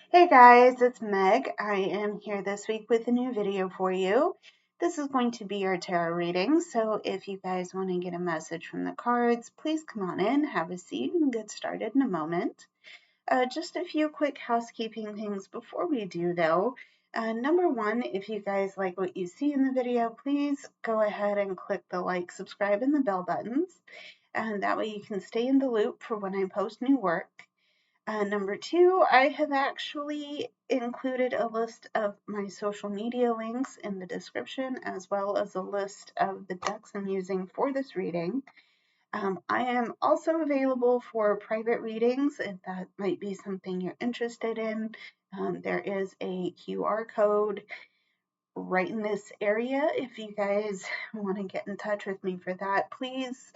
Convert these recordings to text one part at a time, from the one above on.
Hey guys, it's Meg. I am here this week with a new video for you. This is going to be our tarot reading, so if you guys want to get a message from the cards, please come on in, have a seat, and get started in a moment. Just a few quick housekeeping things before we do though. Number one, if you guys like what you see in the video, please go ahead and click the like, subscribe, and the bell buttons, and that way you can stay in the loop for when I post new work. Number two, I have actually included a list of my social media links in the description, as well as a list of the decks I'm using for this reading. I am also available for private readings if that might be something you're interested in. There is a QR code right in this area. If you guys want to get in touch with me for that, please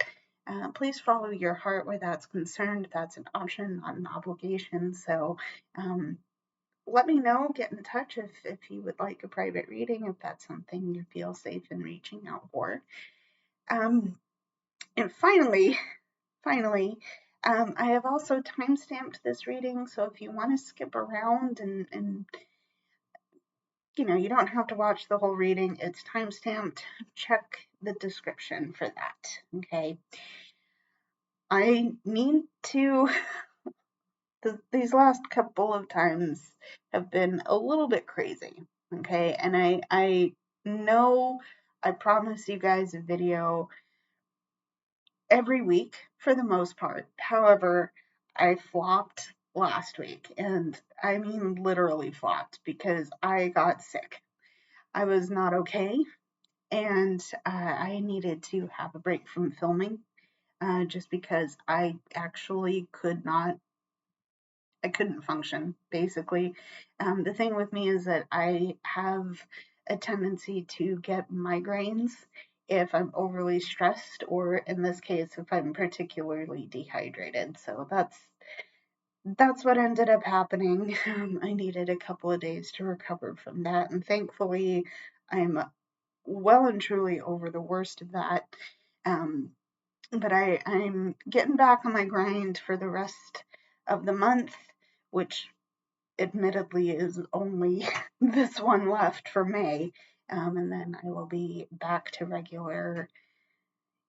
follow your heart where that's concerned. That's an option, not an obligation. So let me know, get in touch if you would like a private reading, if that's something you feel safe in reaching out for. And finally, I have also timestamped this reading, so if you want to skip around and you don't have to watch the whole reading, it's timestamped. Check the description for that, okay? I need to, these last couple of times have been a little bit crazy, okay? And I know I promise you guys a video every week for the most part. However, I flopped last week, and I mean literally flopped because I got sick. I was not okay, and I needed to have a break from filming just because I actually I couldn't function, basically. The thing with me is that I have a tendency to get migraines if I'm overly stressed, or in this case, if I'm particularly dehydrated. So that's what ended up happening. I needed a couple of days to recover from that, and thankfully, I'm well and truly over the worst of that. But I'm getting back on my grind for the rest of the month, which admittedly is only this one left for May. And then I will be back to regular,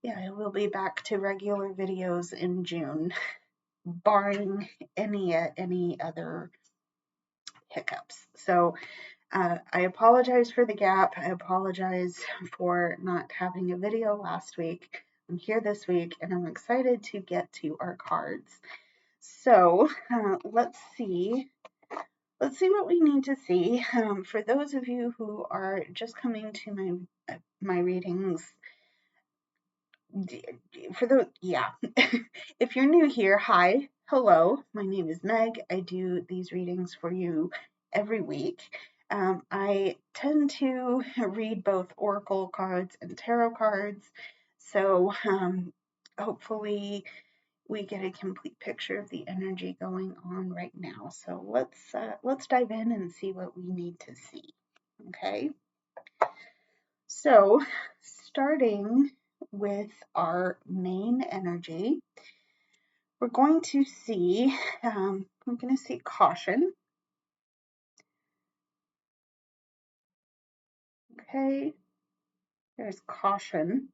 I will be back to regular videos in June, barring any other hiccups. So I apologize for the gap. I apologize for not having a video last week. I'm here this week and I'm excited to get to our cards. So let's see what we need to see. For those of you who are just coming to my readings, if you're new here, hi, hello, my name is Meg. I do these readings for you every week. I tend to read both oracle cards and tarot cards, so hopefully we get a complete picture of the energy going on right now. So let's dive in and see what we need to see. Okay. So starting with our main energy, we're going to see, I'm going to see caution. Okay. There's caution.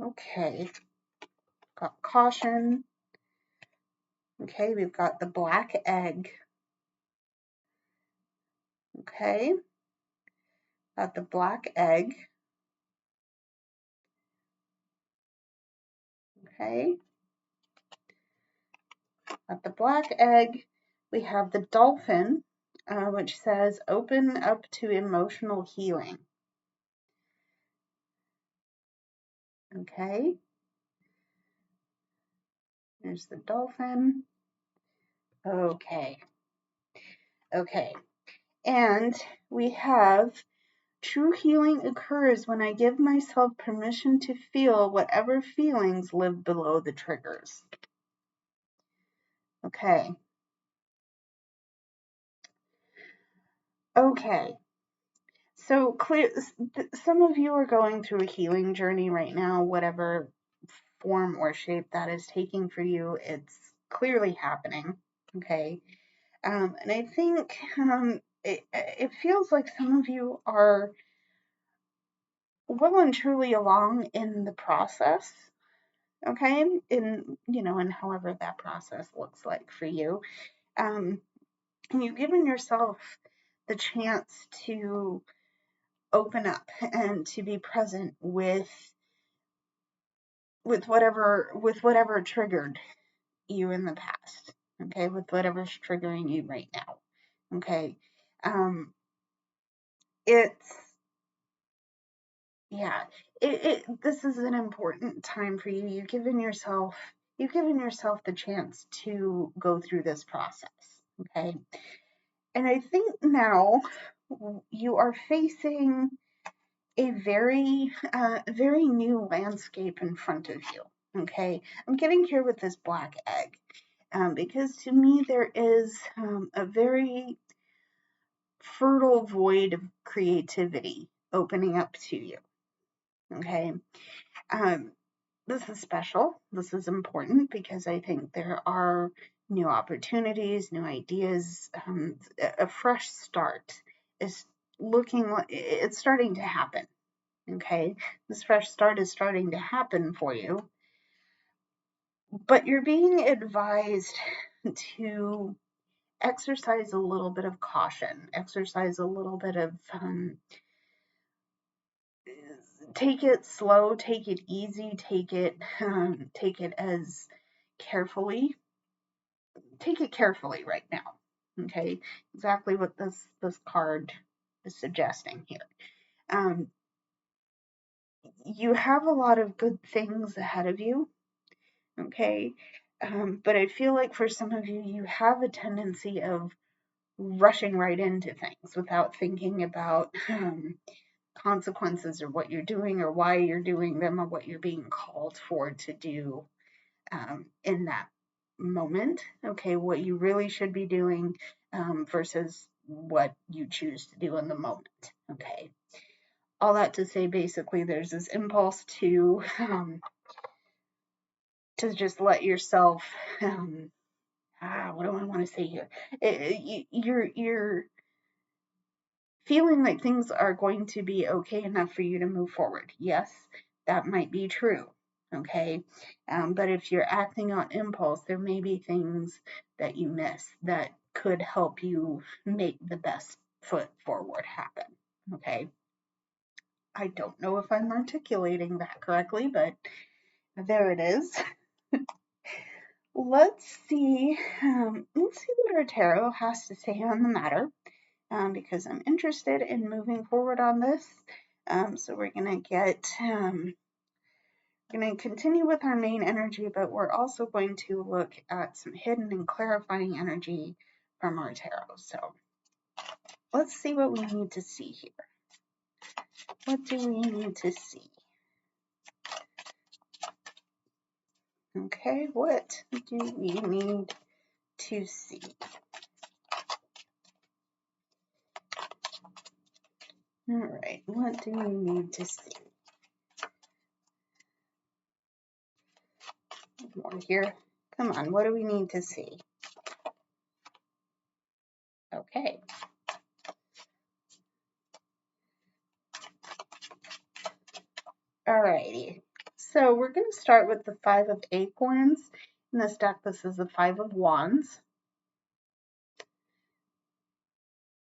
Okay. Got caution. Okay. We've got the black egg. Okay. Got the black egg. Okay. Got the black egg. We have the dolphin, which says open up to emotional healing. Okay. There's the dolphin. Okay. Okay. And we have true healing occurs when I give myself permission to feel whatever feelings live below the triggers. Okay. Okay. So some of you are going through a healing journey right now, whatever form or shape that is taking for you, it's clearly happening. Okay. And I think it feels like some of you are well and truly along in the process, okay? In however that process looks like for you. And you've given yourself the chance to open up and to be present with whatever triggered you in the past, okay, with whatever's triggering you right now, okay. It's yeah, this is an important time for you. You've given yourself the chance to go through this process, okay. And I think now you are facing a very new landscape in front of you. Okay, I'm getting here with this black egg because to me there is a very fertile void of creativity opening up to you. Okay, this is special. This is important because I think there are new opportunities, new ideas, a fresh start is it's starting to happen. Okay, this fresh start is starting to happen for you, but you're being advised to exercise a little bit of caution, exercise a little bit of take it slow, take it easy, take it as carefully, take it carefully right now. Okay, exactly what this card is suggesting here. You have a lot of good things ahead of you. Okay, but I feel like for some of you, you have a tendency of rushing right into things without thinking about consequences or what you're doing or why you're doing them or what you're being called for to do in that moment. Okay, what you really should be doing versus what you choose to do in the moment. Okay, all that to say, basically, there's this impulse to just let yourself. What do I want to say here? You're feeling like things are going to be okay enough for you to move forward. Yes, that might be true. Okay. But if you're acting on impulse, there may be things that you miss that could help you make the best foot forward happen. Okay. I don't know if I'm articulating that correctly, but there it is. Let's see what our tarot has to say on the matter, because I'm interested in moving forward on this. So we're going to continue with our main energy, but we're also going to look at some hidden and clarifying energy from our tarot. So let's see what we need to see here. What do we need to see? Okay, what do we need to see? All right, what do we need to see? More here. Come on, what do we need to see? Okay. Alrighty. So we're going to start with the 5 of Acorns. In this deck, this is the 5 of Wands.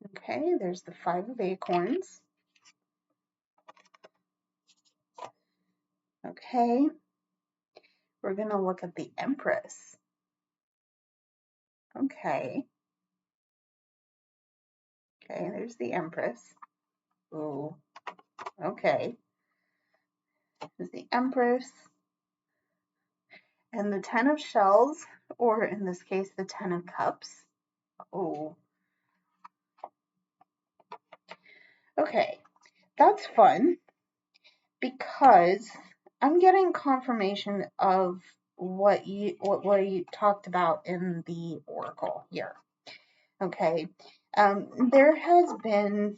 Okay, there's the 5 of Acorns. Okay, we're going to look at the Empress. Okay. Okay, there's the Empress. Ooh, okay. There's the Empress. And the 10 of Shells, or in this case, the 10 of Cups. Ooh. Okay, that's fun because I'm getting confirmation of what you talked about in the oracle here. Okay, there has been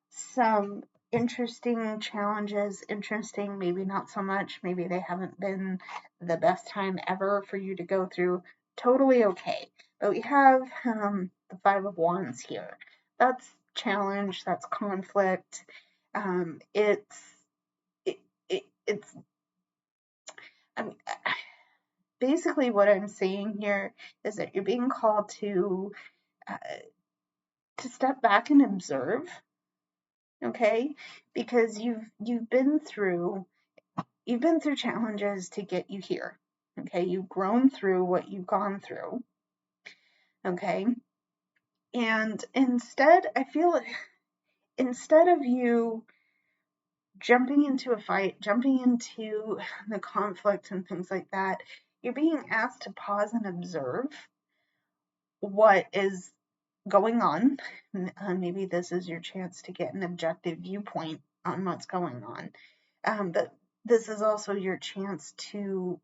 some interesting challenges, maybe not so much, maybe they haven't been the best time ever for you to go through. Totally okay. But we have the Five of Wands here. That's challenge, that's conflict. It's I mean, basically what I'm saying here is that you're being called to step back and observe, okay? Because you've been through challenges to get you here, okay? You've grown through what you've gone through, okay? And instead of you jumping into a fight, jumping into the conflict and things like that, you're being asked to pause and observe what is going on. Maybe this is your chance to get an objective viewpoint on what's going on. But this is also your chance to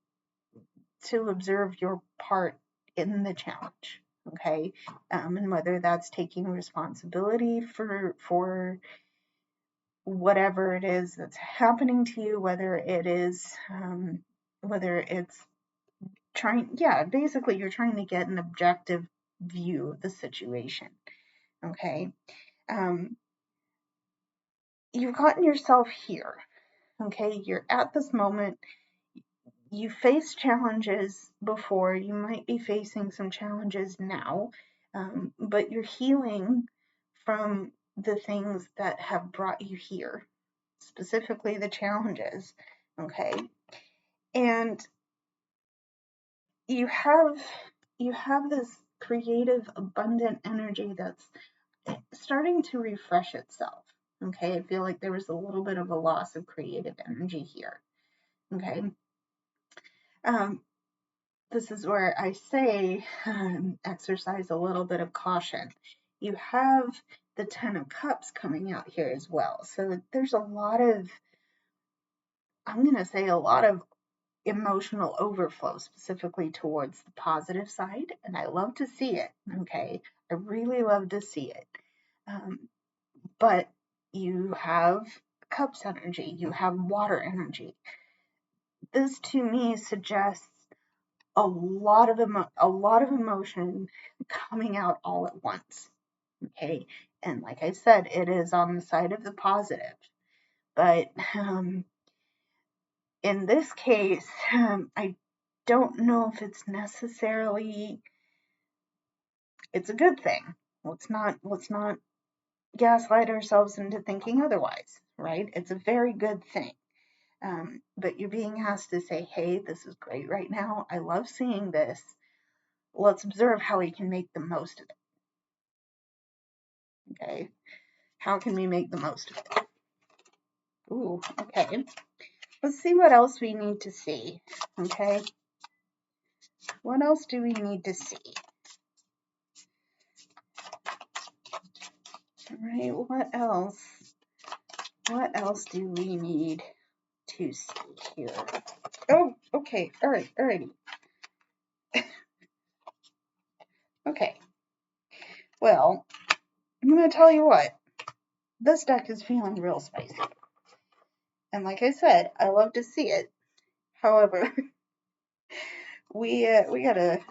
observe your part in the challenge, okay? And whether that's taking responsibility for whatever it is that's happening to you, whether it's basically you're trying to get an objective view of the situation, okay? You've gotten yourself here, okay? You're at this moment. You faced challenges before. You might be facing some challenges now, but you're healing from the things that have brought you here, specifically the challenges, okay? And you have this creative, abundant energy that's starting to refresh itself, okay? I feel like there was a little bit of a loss of creative energy here, okay? This is where I say exercise a little bit of caution. You have the Ten of Cups coming out here as well. So there's a lot of, I'm going to say a lot of emotional overflow, specifically towards the positive side. And I love to see it, okay? I really love to see it. But you have Cups energy, you have water energy. This to me suggests a lot of emotion coming out all at once, okay? And like I said, it is on the side of the positive. But in this case, I don't know if it's necessarily, it's a good thing. Let's not gaslight ourselves into thinking otherwise, right? It's a very good thing. But you're being asked to say, hey, this is great right now. I love seeing this. Let's observe how we can make the most of it. Okay, how can we make the most of it? Ooh, okay. Let's see what else we need to see. Okay, what else do we need to see? All right, what else? What else do we need to see here? Oh, okay, all right, alrighty. Okay, well, I'm gonna tell you what. This deck is feeling real spicy. And like I said, I love to see it. However, we gotta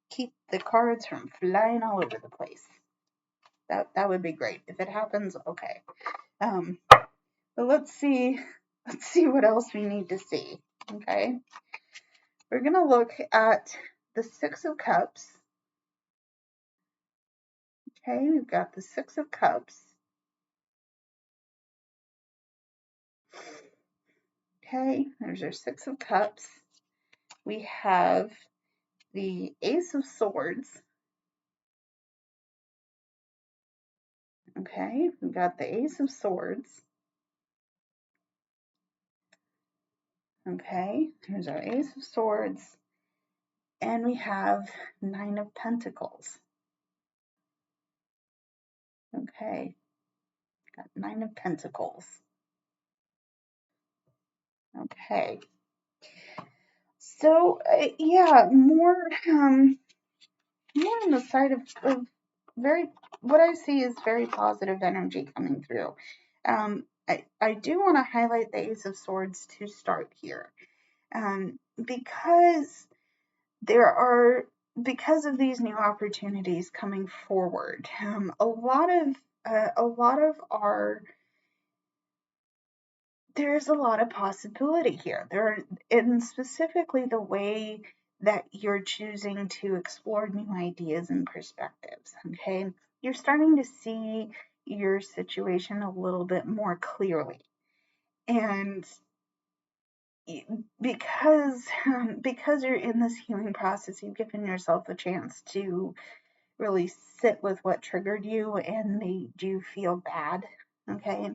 keep the cards from flying all over the place. That would be great. If it happens, okay. But let's see what else we need to see. Okay. We're gonna look at the Six of Cups. Okay, we've got the Six of Cups. Okay, there's our Six of Cups. We have the Ace of Swords. Okay, we've got the Ace of Swords. Okay, here's our Ace of Swords. And we have Nine of Pentacles. Okay, got Nine of Pentacles. Okay. So, yeah, more on the side of very, what I see is very positive energy coming through. I do want to highlight the Ace of Swords to start here, because there are because of these new opportunities coming forward, a lot of our there's a lot of possibility here. And specifically the way that you're choosing to explore new ideas and perspectives. Okay, you're starting to see your situation a little bit more clearly, and because you're in this healing process, you've given yourself a chance to really sit with what triggered you and made you feel bad. Okay,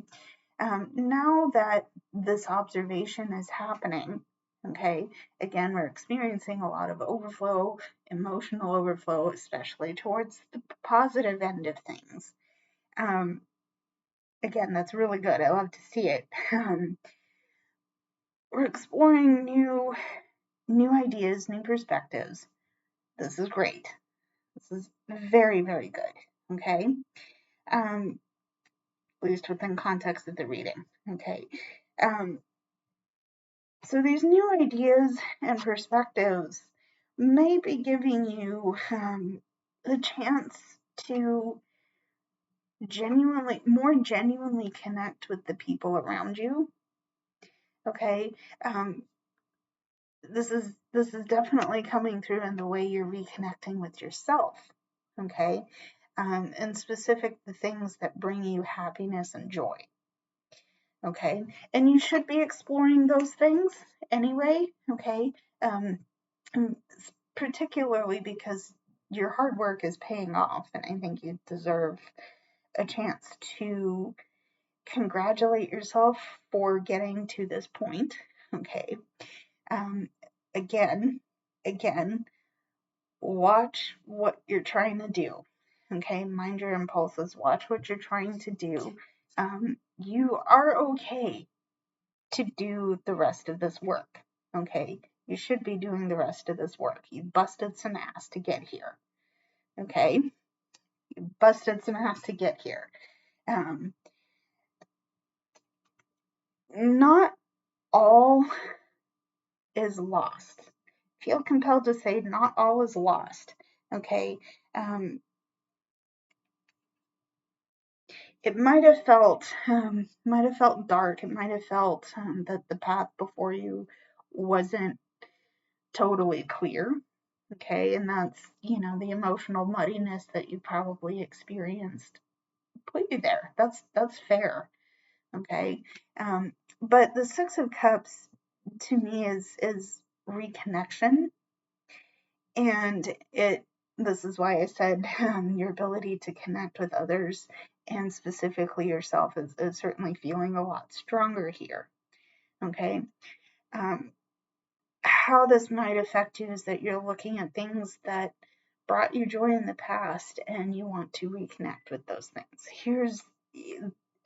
now that this observation is happening, okay, again, we're experiencing a lot of overflow, emotional overflow, especially towards the positive end of things. Again, that's really good. I love to see it. We're exploring new ideas, new perspectives. This is great. This is very, very good. Okay. At least within context of the reading. Okay. So these new ideas and perspectives may be giving you the chance to more genuinely connect with the people around you. Okay. This is definitely coming through in the way you're reconnecting with yourself. Okay. And specific the things that bring you happiness and joy. Okay, and you should be exploring those things anyway. Okay, particularly because your hard work is paying off, and I think you deserve a chance to congratulate yourself for getting to this point. Okay, again, watch what you're trying to do. Okay, mind your impulses, watch what you're trying to do. You are okay to do the rest of this work. Okay, you should be doing the rest of this work. You busted some ass to get here. Okay, you busted some ass to get here. Not all is lost. Feel compelled to say not all is lost. Okay, it might have felt dark. It might have felt that the path before you wasn't totally clear. Okay, and that's, the emotional muddiness that you probably experienced put you there. That's fair. Okay, but the Six of Cups to me is reconnection, and this is why I said your ability to connect with others and specifically yourself is certainly feeling a lot stronger here. Okay, how this might affect you is that you're looking at things that brought you joy in the past and you want to reconnect with those things. Here's,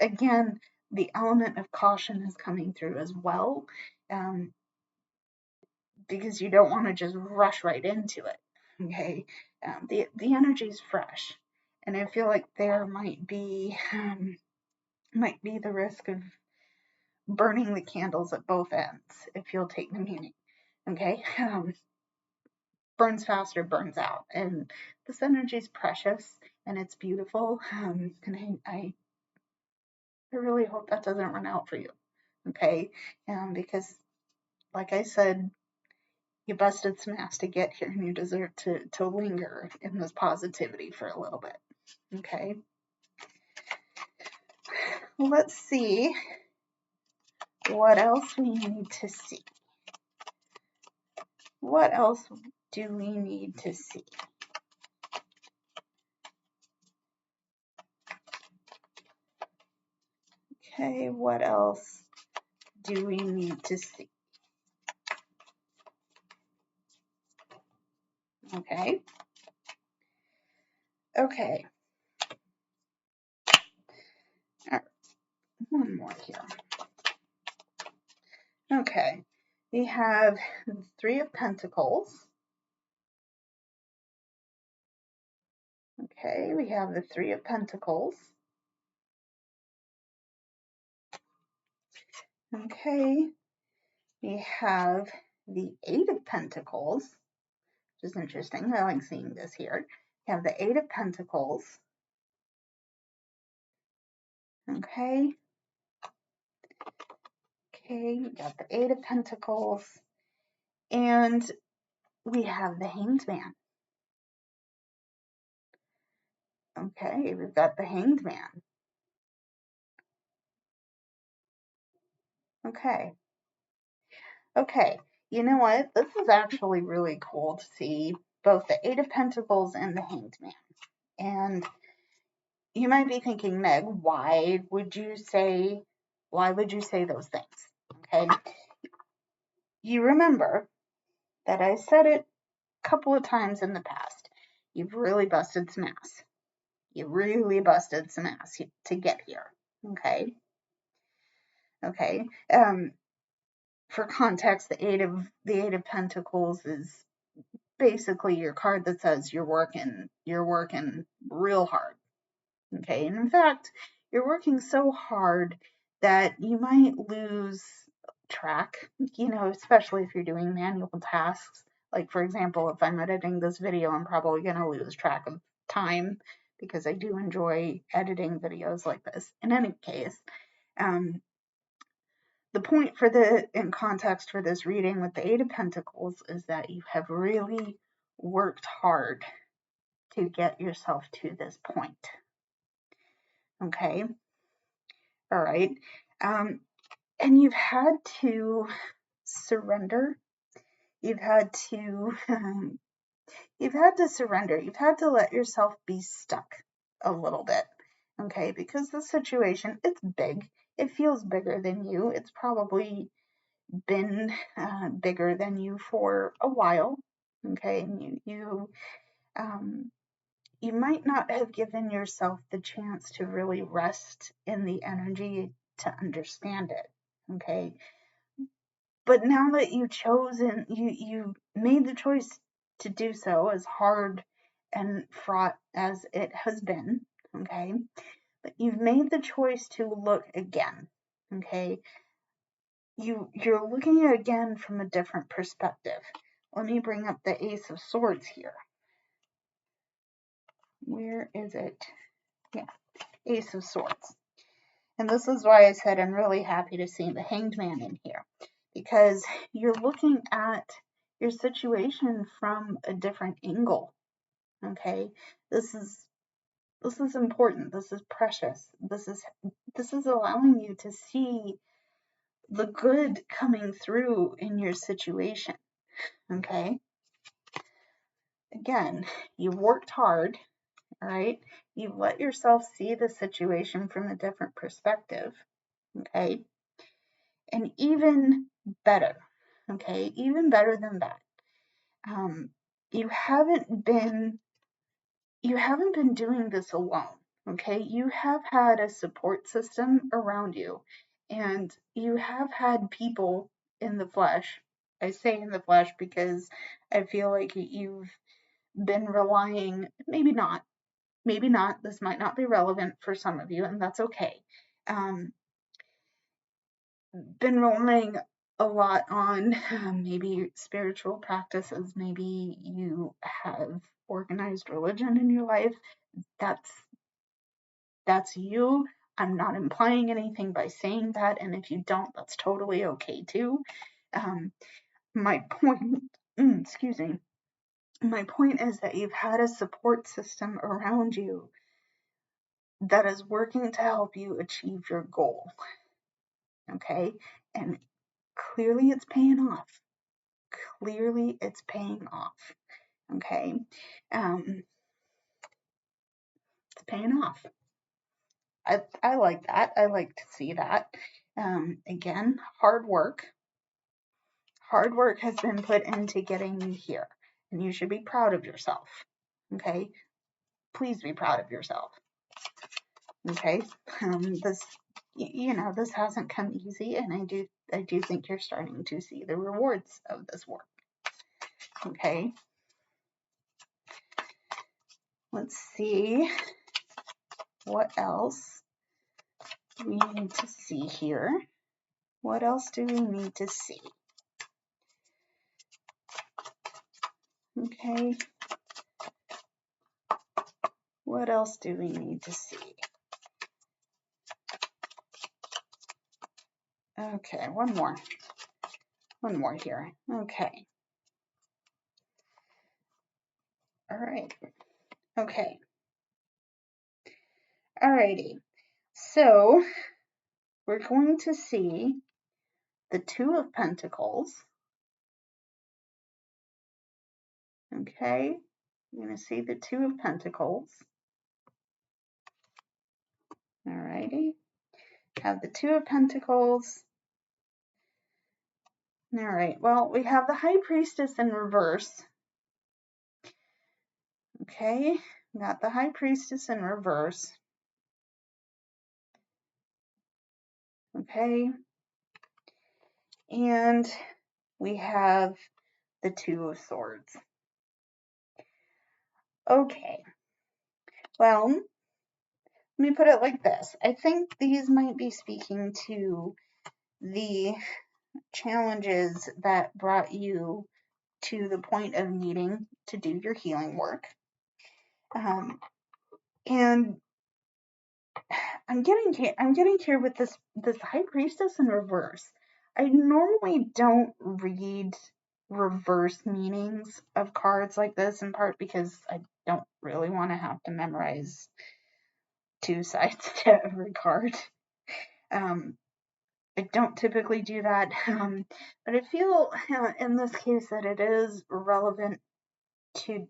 again, the element of caution is coming through as well, because you don't want to just rush right into it. Okay, the energy is fresh, and I feel like there might be the risk of burning the candles at both ends, if you'll take the meaning. Okay, burns faster, burns out, and this energy is precious and it's beautiful. And I really hope that doesn't run out for you. Okay, because like I said, you busted some ass to get here, and you deserve to linger in this positivity for a little bit. Okay, let's see what else we need to see. What else do we need to see? Okay, what else do we need to see? Okay. Okay. One more here. Okay. We have the Three of Pentacles. Okay, we have the Three of Pentacles. Okay, we have the Eight of Pentacles, which is interesting. I like seeing this here. You have the Eight of Pentacles. Okay. Okay, you got the Eight of Pentacles. And we have the Hanged Man. Okay, we've got the Hanged Man. Okay. Okay, you know what? This is actually really cool to see both the Eight of Pentacles and the Hanged Man. And you might be thinking, Meg, why would you say those things? Okay. You remember that I said it a couple of times in the past. You've really busted some ass. You really busted some ass to get here. Okay. Okay. For context, the Eight of Pentacles is basically your card that says you're working real hard. Okay. And in fact, you're working so hard that you might lose track, especially if you're doing manual tasks. Like, for example, if I'm editing this video, I'm probably going to lose track of time because I do enjoy editing videos like this. In any case, the point in context for this reading with the Eight of Pentacles is that you have really worked hard to get yourself to this point. Okay. All right. And you've had to surrender. You've had to surrender. You've had to let yourself be stuck a little bit. Okay, because the situation, it's big. It feels bigger than you. It's probably been bigger than you for a while. Okay, and you might not have given yourself the chance to really rest in the energy to understand it. Okay, but now that you made the choice to do so, as hard and fraught as it has been, okay, but you've made the choice to look again. Okay, you're looking at it again from a different perspective. Let me bring up the Ace of Swords here. Where is it? Yeah, Ace of Swords. And this is why I said I'm really happy to see the Hanged Man in here, because you're looking at your situation from a different angle. Okay, this is important. This is precious. This is allowing you to see the good coming through in your situation. Okay. Again, you've worked hard, all right? You've let yourself see the situation from a different perspective, okay? And even better, okay? Even better than that, you haven't been doing this alone, okay? You have had a support system around you, and you have had people in the flesh. I say in the flesh because I feel like you've been relying, maybe not, this might not be relevant for some of you, and that's okay. Been relying a lot on maybe spiritual practices, maybe you have organized religion in your life. That's you. I'm not implying anything by saying that, and if you don't, that's totally okay too. My point, excuse me, my point is that you've had a support system around you that is working to help you achieve your goal. Okay? And clearly it's paying off. Clearly it's paying off. Okay? It's paying off. I like that. I like to see that. Again, hard work. Hard work has been put into getting you here. And you should be proud of yourself. Okay? Please be proud of yourself. Okay? This hasn't come easy, and I do think you're starting to see the rewards of this work. Okay. Let's see what else we need to see here. What else do we need to see? Okay. What else do we need to see? Okay, one more here. Okay. All right. Okay. Alrighty. So we're going to see the Two of Pentacles. Okay. You're going to see the Two of Pentacles. Alrighty. Have the Two of Pentacles. Alright. Well, we have the High Priestess in reverse. Okay. Got the High Priestess in reverse. Okay. And we have the Two of Swords. Okay. Well, let me put it like this. I think these might be speaking to the challenges that brought you to the point of needing to do your healing work. And I'm getting here with this High Priestess in reverse. I normally don't read reverse meanings of cards like this, in part because I don't really want to have to memorize two sides to every card. I don't typically do that, but I feel in this case that it is relevant to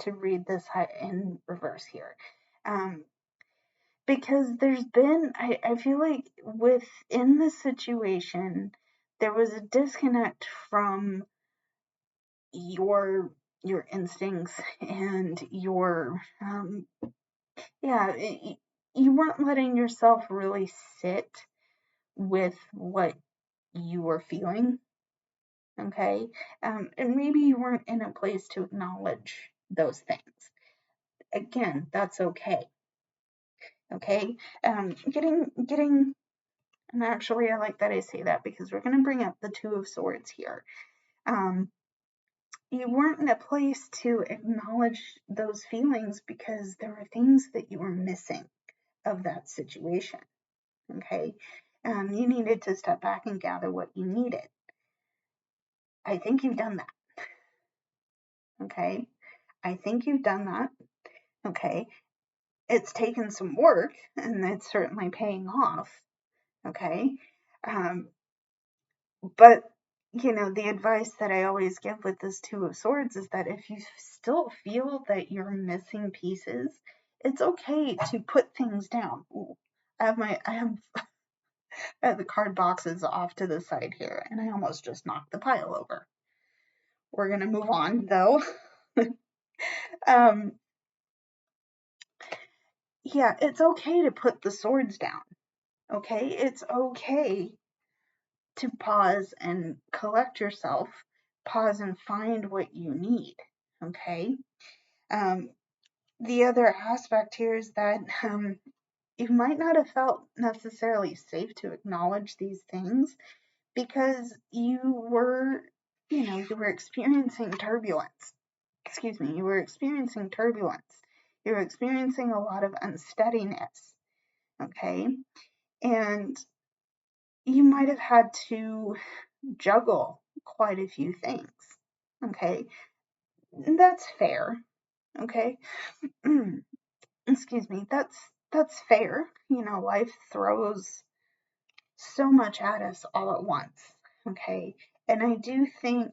read this in reverse here. Because there's been, I feel like within this situation, there was a disconnect from your instincts and your, you weren't letting yourself really sit with what you were feeling, okay? And maybe you weren't in a place to acknowledge those things. Again, that's okay. Okay? Getting, and actually I like that I say that because we're going to bring up the Two of Swords here. You weren't in a place to acknowledge those feelings because there were things that you were missing of that situation. Okay? You needed to step back and gather what you needed. I think you've done that. Okay? I think you've done that. Okay? It's taken some work, and it's certainly paying off. Okay? But, you know, the advice that I always give with this Two of Swords is that if you still feel that you're missing pieces, it's okay to put things down. Ooh, I have the card boxes off to the side here, and I almost just knocked the pile over. We're going to move on, though. Yeah, it's okay to put the swords down. Okay? It's okay to pause and collect yourself, pause and find what you need. Okay? The other aspect here is that you might not have felt necessarily safe to acknowledge these things because you were experiencing turbulence. Excuse me, you were experiencing turbulence. You were experiencing a lot of unsteadiness. Okay? And you might have had to juggle quite a few things. Okay? And that's fair. Okay? Excuse me. That's fair. You know, life throws so much at us all at once. Okay? And I do think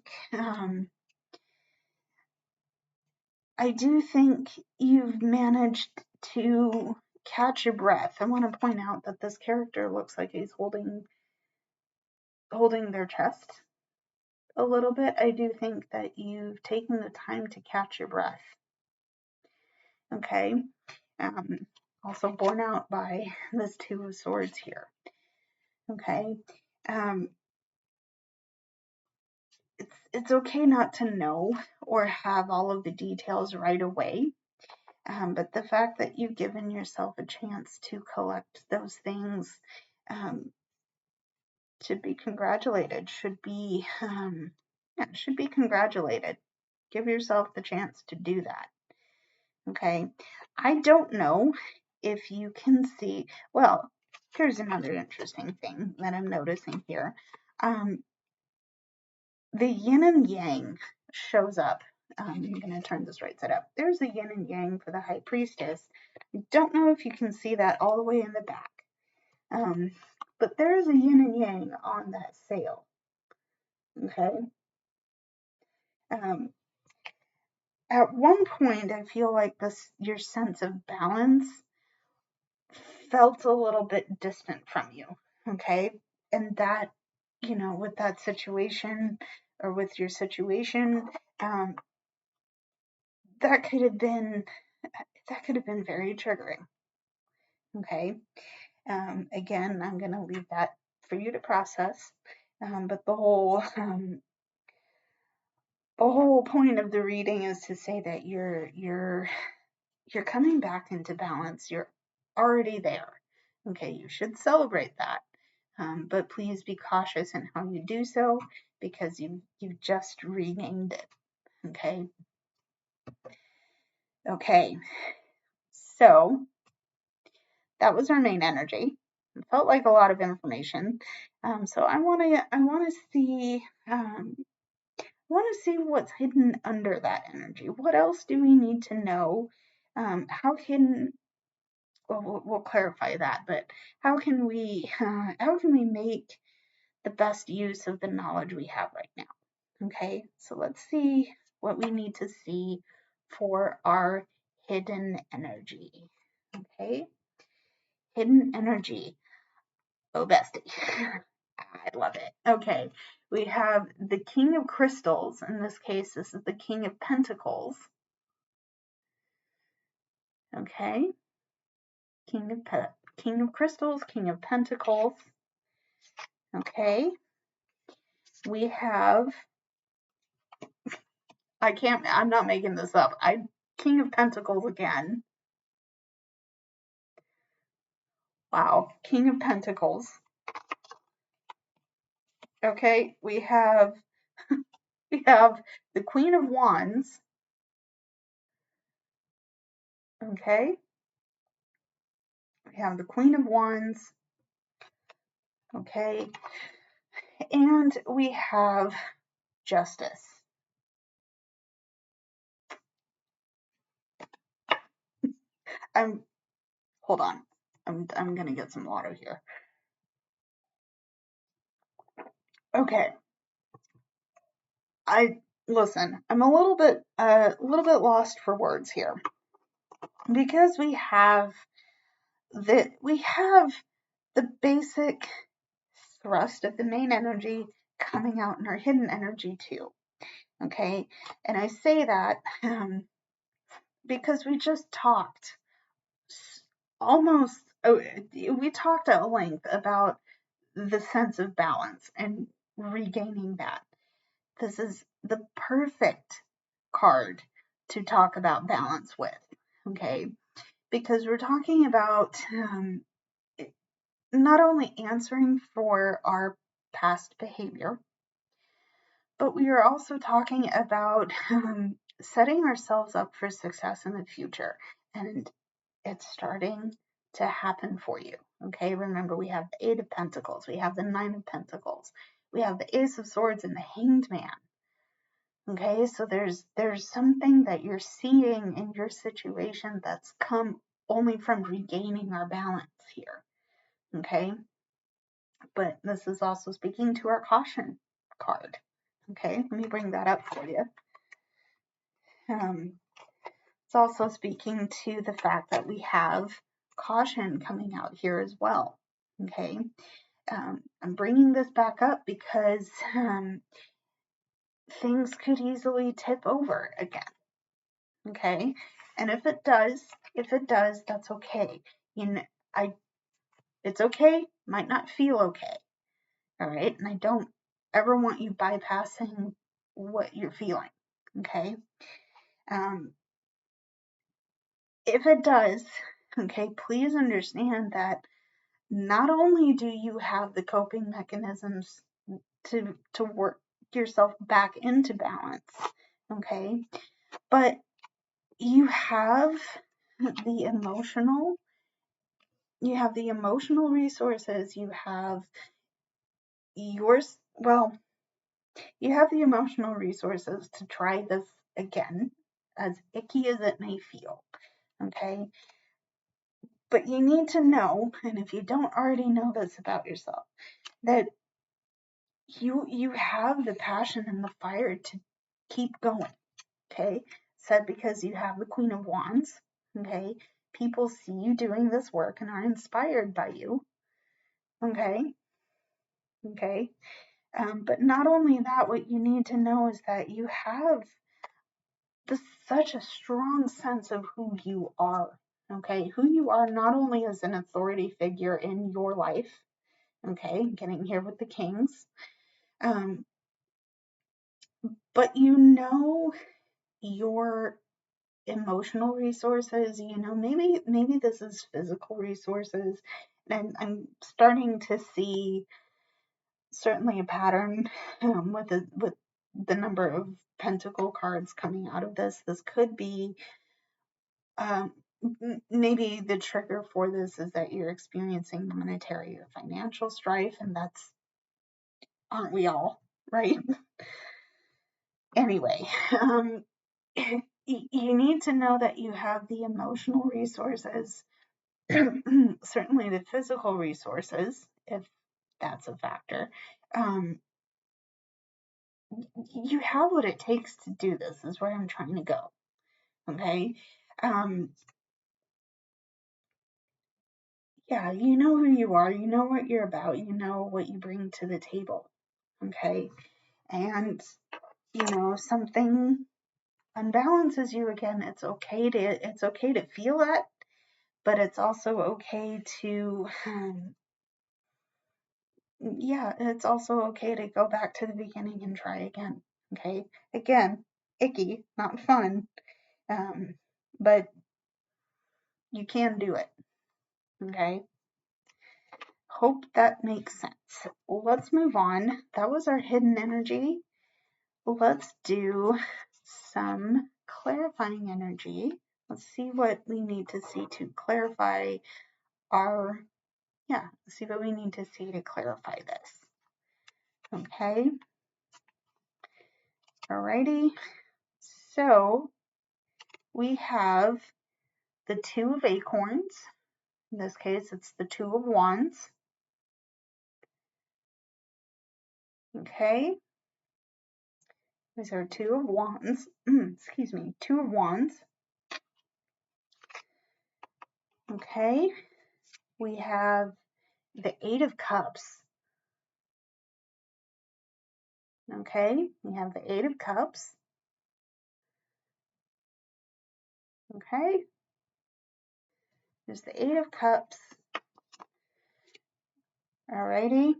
you've managed to catch your breath. I want to point out that this character looks like he's holding their chest a little bit. I do think that you've taken the time to catch your breath. Okay? Also borne out by this Two of Swords here. Okay? It's okay not to know or have all of the details right away. But the fact that you've given yourself a chance to collect those things should be congratulated. Should be congratulated. Give yourself the chance to do that. Okay. I don't know if you can see, well, here's another interesting thing that I'm noticing here. The yin and yang shows up. I'm going to turn this right side up. There's the yin and yang for the High Priestess. I don't know if you can see that all the way in the back. But there is a yin and yang on that sail. Okay. At one point, I feel like your sense of balance felt a little bit distant from you. Okay. And that, with that situation or with your situation, that could have been very triggering. Okay. Again, I'm going to leave that for you to process. But the whole point of the reading is to say that you're coming back into balance. You're already there. Okay. You should celebrate that. But please be cautious in how you do so, because you've just regained it. Okay. Okay. So that was our main energy. It felt like a lot of information. So I want to see what's hidden under that energy. What else do we need to know? How can we'll clarify that, but how can we make the best use of the knowledge we have right now? Okay, so let's see what we need to see for our hidden energy. Okay, hidden energy. Oh, bestie. I love it. Okay, we have the King of Crystals. In this case, this is the King of Pentacles. Okay, King of Crystals, King of Pentacles. Okay, we have, I'm not making this up. King of Pentacles again. Wow, King of Pentacles. Okay, we have the Queen of Wands. Okay, we have the Queen of Wands. Okay, and we have Justice. Hold on. I'm gonna get some water here. Okay. Listen, I'm a little bit lost for words here, because we have the basic thrust of the main energy coming out in our hidden energy too. Okay, and I say that because we just talked we talked at length about the sense of balance and regaining that. This is the perfect card to talk about balance with, okay? Because we're talking about not only answering for our past behavior, but we are also talking about setting ourselves up for success in the future. And it's starting to happen for you. Okay, remember, we have the 8 of Pentacles, we have the 9 of Pentacles, we have the Ace of Swords and the Hanged Man. Okay, so there's something that you're seeing in your situation that's come only from regaining our balance here. Okay, but this is also speaking to our caution card. Okay, let me bring that up for you. It's also speaking to the fact that we have caution coming out here as well. Okay, I'm bringing this back up because things could easily tip over again. Okay, and if it does, that's okay. It's okay. Might not feel okay. All right, and I don't ever want you bypassing what you're feeling. Okay, if it does, okay, please understand that not only do you have the coping mechanisms to work yourself back into balance, okay? But you have the emotional resources, you have you have the emotional resources to try this again, as icky as it may feel, okay? But you need to know, and if you don't already know this about yourself, that you have the passion and the fire to keep going, okay? Said because you have the Queen of Wands, okay? People see you doing this work and are inspired by you, okay? Okay. But not only that, what you need to know is that you have such a strong sense of who you are, okay? Who you are not only as an authority figure in your life, okay, getting here with the Kings, but you know your emotional resources, you know, maybe this is physical resources, and I'm starting to see certainly a pattern with the number of pentacle cards coming out of this. This could be maybe the trigger for this is that you're experiencing monetary or financial strife, and that's, aren't we all, right? Anyway, you need to know that you have the emotional resources, certainly the physical resources, if that's a factor. You have what it takes to do this, is where I'm trying to go, okay? Yeah, you know who you are, you know what you're about, you know what you bring to the table, okay? And, you know, something unbalances you again, it's okay to feel that, but it's also okay to, it's also okay to go back to the beginning and try again, okay? Again, icky, not fun, but you can do it, okay? Hope that makes sense. Let's move on. That was our hidden energy. Let's do some clarifying energy. Let's see what we need to see to clarify see what we need to see to clarify this. Okay. Alrighty. So we have the Two of Acorns. In this case, it's the Two of Wands. Okay. These are Two of Wands. Excuse me, Two of Wands. Okay. We have the Eight of Cups. Okay. We have the Eight of Cups. Okay. There's the Eight of Cups. Alrighty.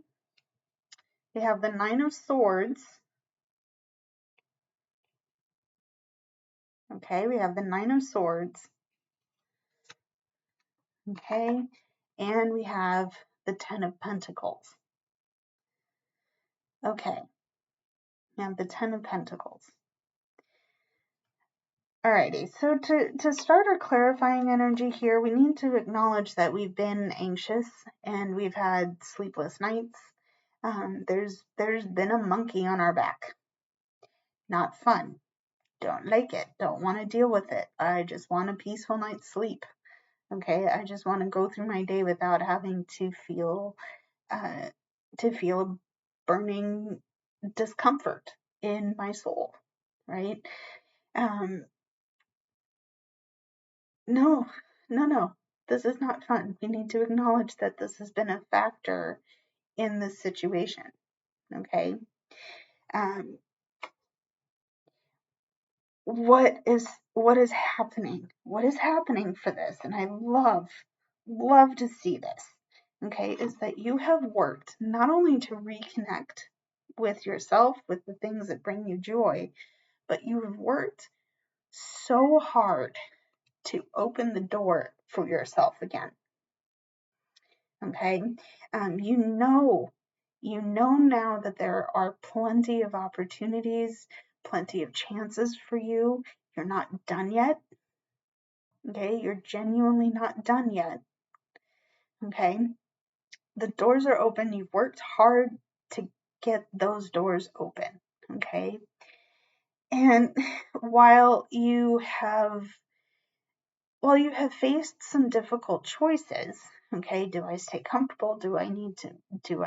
We have the Nine of Swords. Okay, we have the Nine of Swords. Okay, and we have the Ten of Pentacles. Okay, we have the Ten of Pentacles. Alrighty, so to start our clarifying energy here, we need to acknowledge that we've been anxious and we've had sleepless nights. There's been a monkey on our back. Not fun. Don't like it. Don't want to deal with it. I just want a peaceful night's sleep. Okay, I just want to go through my day without having to feel burning discomfort in my soul, right? No, this is not fun. We need to acknowledge that this has been a factor in this situation, okay? What is happening? What is happening for this? And I love to see this, okay, is that you have worked not only to reconnect with yourself, with the things that bring you joy, but you have worked so hard to open the door for yourself again. Okay, you know now that there are plenty of opportunities, plenty of chances for you. You're not done yet. Okay, you're genuinely not done yet. Okay, the doors are open. You've worked hard to get those doors open. Okay, and while you have faced some difficult choices, okay, do I stay comfortable? Do I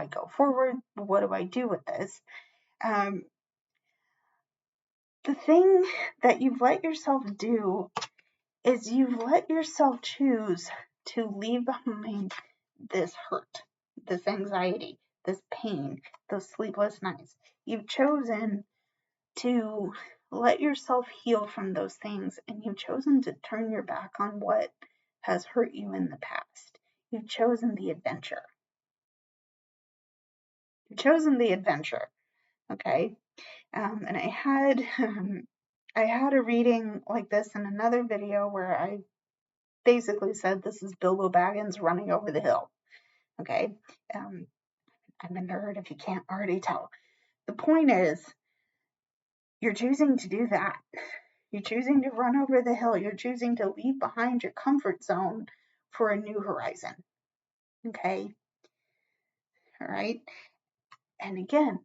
go forward? What do I do with this? The thing that you've let yourself do is you've let yourself choose to leave behind this hurt, this anxiety, this pain, those sleepless nights. You've chosen to let yourself heal from those things, and you've chosen to turn your back on what has hurt you in the past. You've chosen the adventure. You've chosen the adventure, okay? And I had a reading like this in another video where I basically said this is Bilbo Baggins running over the hill, okay? I'm a nerd if you can't already tell. The point is, you're choosing to do that. You're choosing to run over the hill. You're choosing to leave behind your comfort zone for a new horizon. Okay? All right? And again,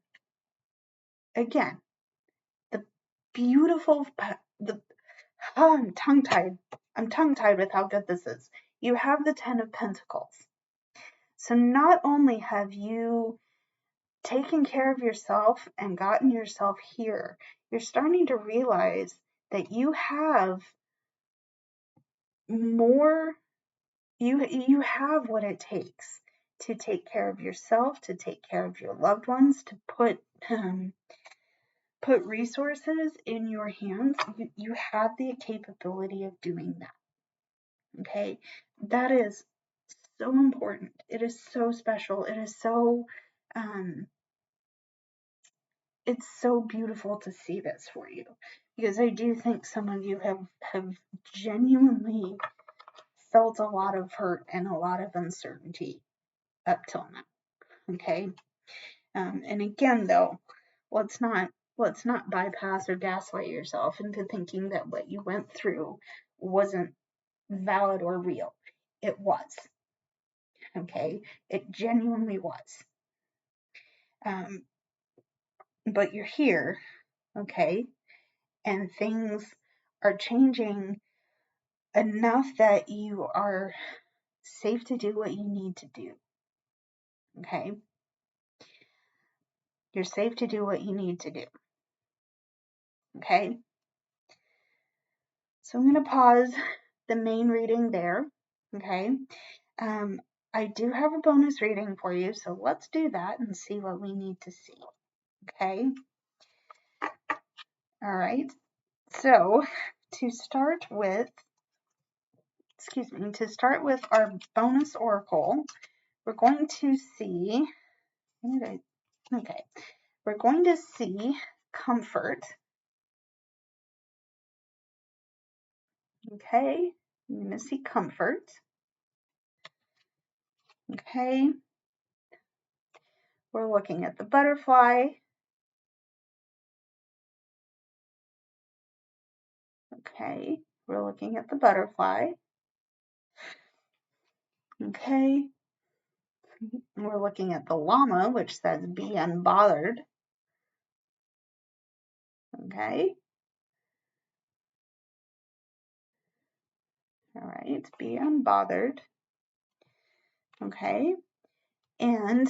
the beautiful, I'm tongue-tied. I'm tongue-tied with how good this is. You have the 10 of Pentacles. So not only have you taken care of yourself and gotten yourself here, you're starting to realize that you have more, you have what it takes to take care of yourself, to take care of your loved ones, to put resources in your hands. You have the capability of doing that. Okay, that is so important. It is so special. It is so it's so beautiful to see this for you, because I do think some of you have genuinely felt a lot of hurt and a lot of uncertainty up till now. Okay, and again, though, let's not bypass or gaslight yourself into thinking that what you went through wasn't valid or real. It was. Okay, it genuinely was. But you're here, okay, and things are changing enough that you are safe to do what you need to do. Okay, you're safe to do what you need to do. Okay, so I'm going to pause the main reading there. Okay, I do have a bonus reading for you, so let's do that and see what we need to see. Okay, all right, so to start with our bonus oracle, we're going to see, okay, we're going to see comfort. Okay, I'm going to see comfort. Okay, we're looking at the butterfly. Okay, we're looking at the butterfly. Okay, we're looking at the llama, which says be unbothered. Okay, all right, be unbothered. Okay, and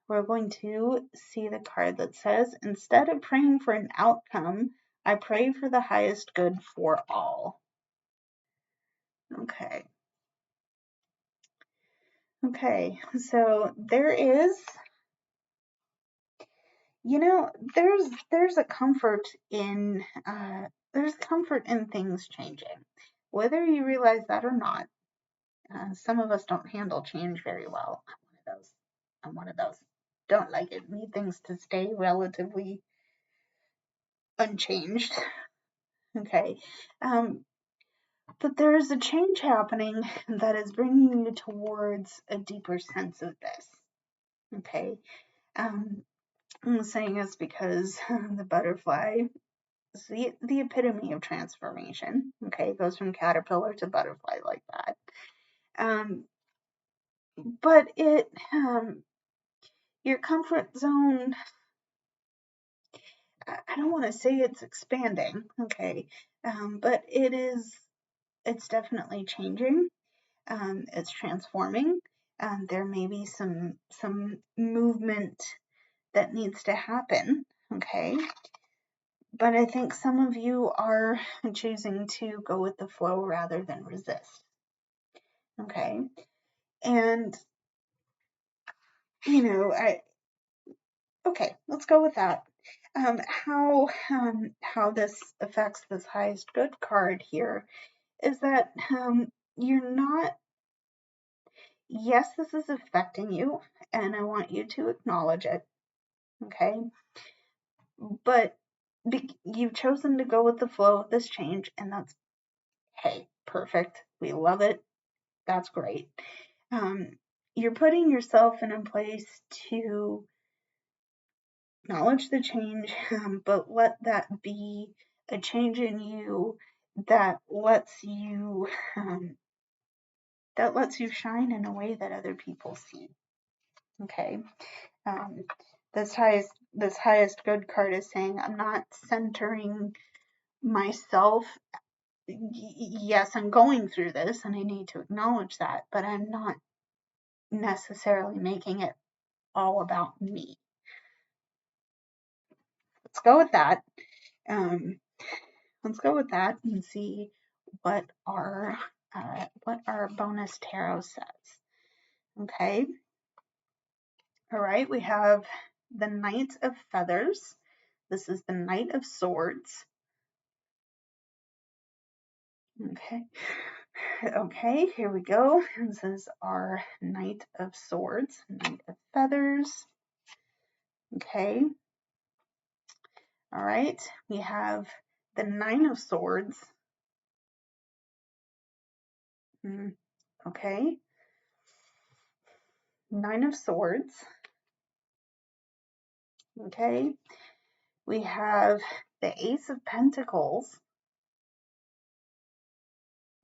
we're going to see the card that says, instead of praying for an outcome, I pray for the highest good for all. Okay. Okay, so there is, there's a comfort in things changing, whether you realize that or not. Some of us don't handle change very well. I'm one of those. Don't like it. Need things to stay relatively unchanged. Okay. But there is a change happening that is bringing you towards a deeper sense of this. Okay. I'm saying this because the butterfly the epitome of transformation. Okay, it goes from caterpillar to butterfly like that. But your comfort zone, I don't want to say it's expanding, okay, but it's definitely changing. It's transforming. There may be some movement that needs to happen, okay? But I think some of you are choosing to go with the flow rather than resist, okay? And, okay, let's go with that. How this affects this highest good card here is that you're not, yes, this is affecting you, and I want you to acknowledge it, okay? But you've chosen to go with the flow of this change, and that's, hey, perfect. We love it. That's great. You're putting yourself in a place to acknowledge the change, but let that be a change in you that lets you shine in a way that other people see. Okay. This highest good card is saying, I'm not centering myself. Yes, I'm going through this and I need to acknowledge that, but I'm not necessarily making it all about me. Let's go with that. Let's go with that and see what our bonus tarot says. Okay. All right. We have the Knight of Feathers. This is the Knight of Swords. Okay. Okay, here we go. This is our Knight of Swords, Knight of Feathers. Okay. All right. We have the Nine of Swords. Okay. Nine of Swords. Okay. We have the Ace of Pentacles.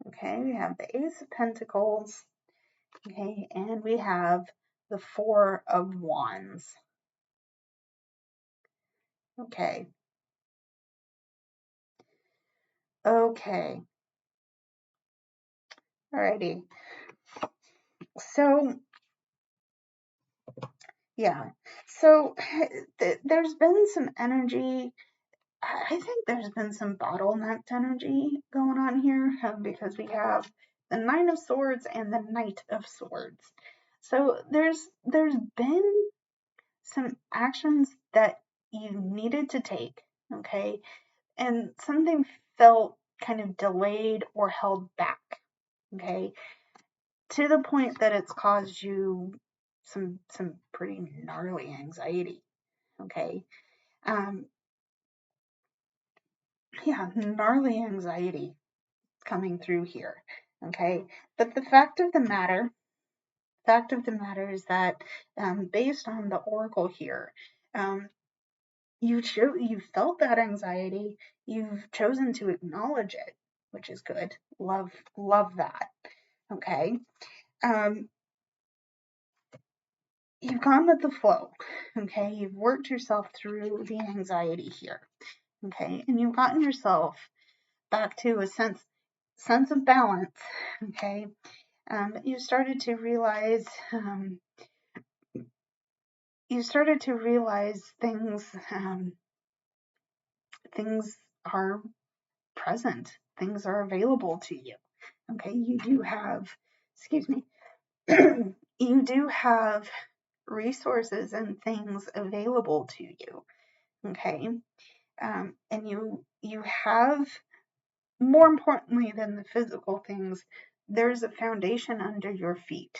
Okay, we have the Ace of Pentacles. Okay, and we have the Four of Wands. Okay. Okay. Alrighty. So, yeah. So, there's been some energy. I think there's been some bottlenecked energy going on here because we have the Nine of Swords and the Knight of Swords. So there's been some actions that you needed to take, okay, and something felt kind of delayed or held back, okay, to the point that it's caused you some pretty gnarly anxiety, okay. Yeah, gnarly anxiety coming through here, okay? But the fact of the matter is that based on the oracle here, you felt that anxiety, you've chosen to acknowledge it, which is good. Love that, okay? You've gone with the flow, okay? You've worked yourself through the anxiety here, okay? And you've gotten yourself back to a sense of balance, okay? You started to realize things are present, things are available to you, okay? You do have, excuse me, you do have resources and things available to you, okay? And you have, more importantly than the physical things, there's a foundation under your feet,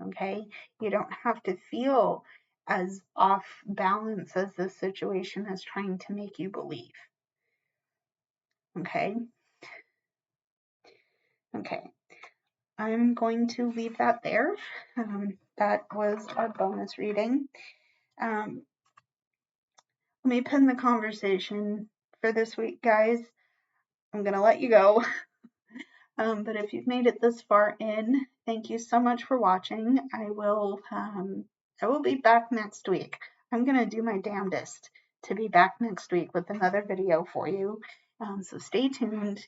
okay? You don't have to feel as off balance as this situation is trying to make you believe, okay? Okay, I'm going to leave that there. That was our bonus reading. Let me pin the conversation for this week, guys. I'm going to let you go. But if you've made it this far in, thank you so much for watching. I will be back next week. I'm going to do my damnedest to be back next week with another video for you. So stay tuned.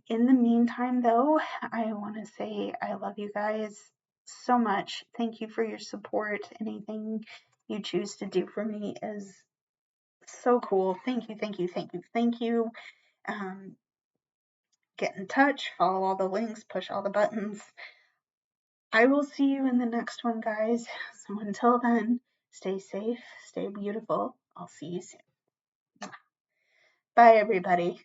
In the meantime, though, I want to say I love you guys so much. Thank you for your support. Anything you choose to do for me is so cool. Thank you, thank you, thank you, thank you. Get in touch, follow all the links, push all the buttons. I will see you in the next one, guys. So until then, stay safe, stay beautiful. I'll see you soon. Bye, everybody.